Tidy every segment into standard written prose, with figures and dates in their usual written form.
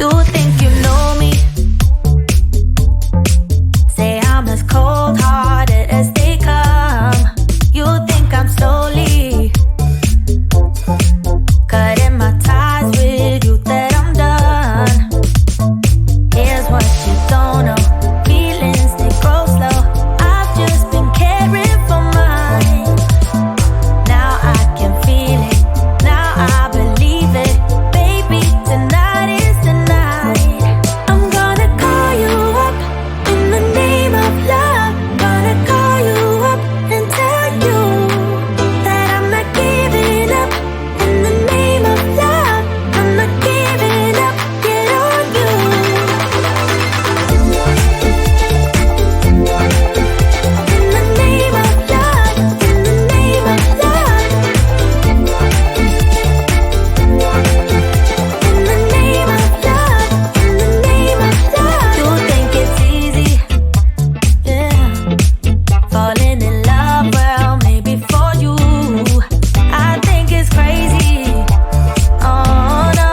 You think you know me? Say I'm as cold-hearted as they come. You think I'm slowly cutting my ties with you, that I'm done. Here's what you don't know. Feelings, they grow slow. I've just been caring for mine. Now I can feel it. Now I believe it. Baby, tonight is the night. I'm gonna call you up in the name of love. Gonna call you up and tell you that I'm not giving up. In the name of love, I'm not giving up. Get on you. In the name of love, in the name of love. In the name of love, in the name of love. You think it's easy, yeah, falling in love, well, maybe for you. I think it's crazy, oh no,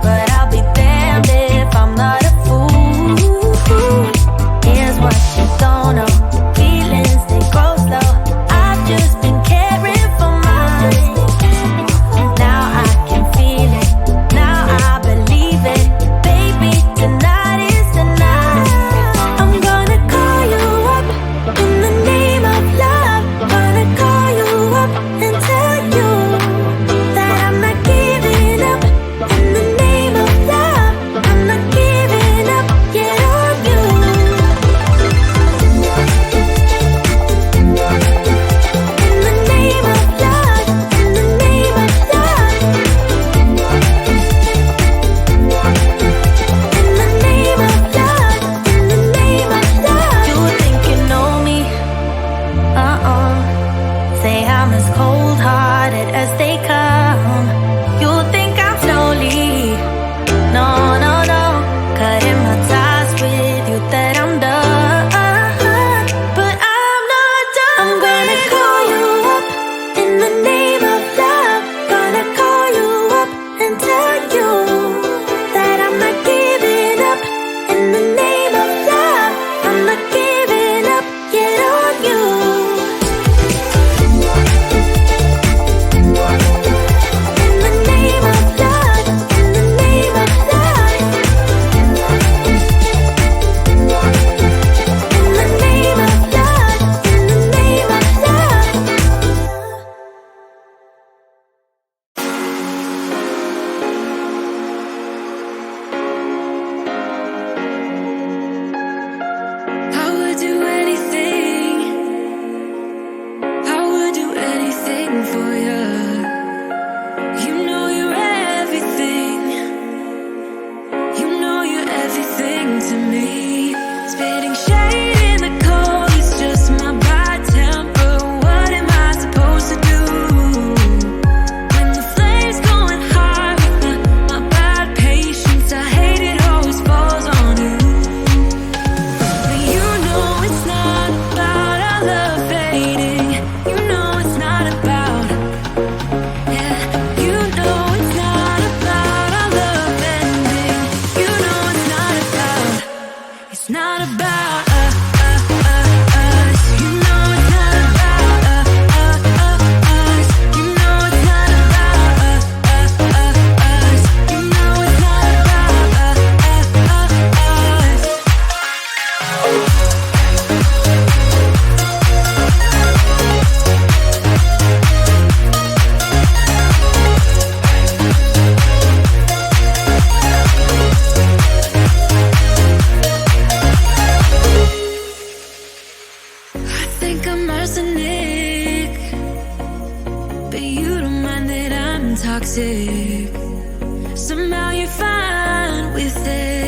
but I'll be damned if I'm not a fool. Here's what you don't know. Feelings, they grow slow. I've just been caring for mine. Now I can feel it. Now I believe it. Baby, tonight is the night. I'm gonna call you up in the name of love. Gonna call you up and tell you that I'm not giving up. In the name of love, I'm not giving up. Get on you. In the name of love, in the name of love. In the name of love, in the name of love. You think you know me? Say I'm as cold-hearted as they come. You think I'm slowly, no, no, no, cutting my ties with you, that I'm done. But I'm not done. I'm gonna call you up in the name of love. Gonna call you up and tell you that I'm not giving up. In the name of love, I'm not giving up. Get on you. In the name of love, in the name of love. In the name of love, in the name of love. I would do anything. I would do anything for you. You know you're everything. You know you're everything to me. Spitting shade in the cold, it's just my bad temper. What am I supposed to do when the flame's going high with my bad patience? I hate it always falls on you. But you know it's not about our love fading. You know it's not about, yeah. You know it's not about our love ending. You know it's not about, it's not about us. You know it's not about us. You know it's not about us. You know it's not about us. I think I'm arsenic, but you don't mind that I'm toxic. Somehow you're fine with it.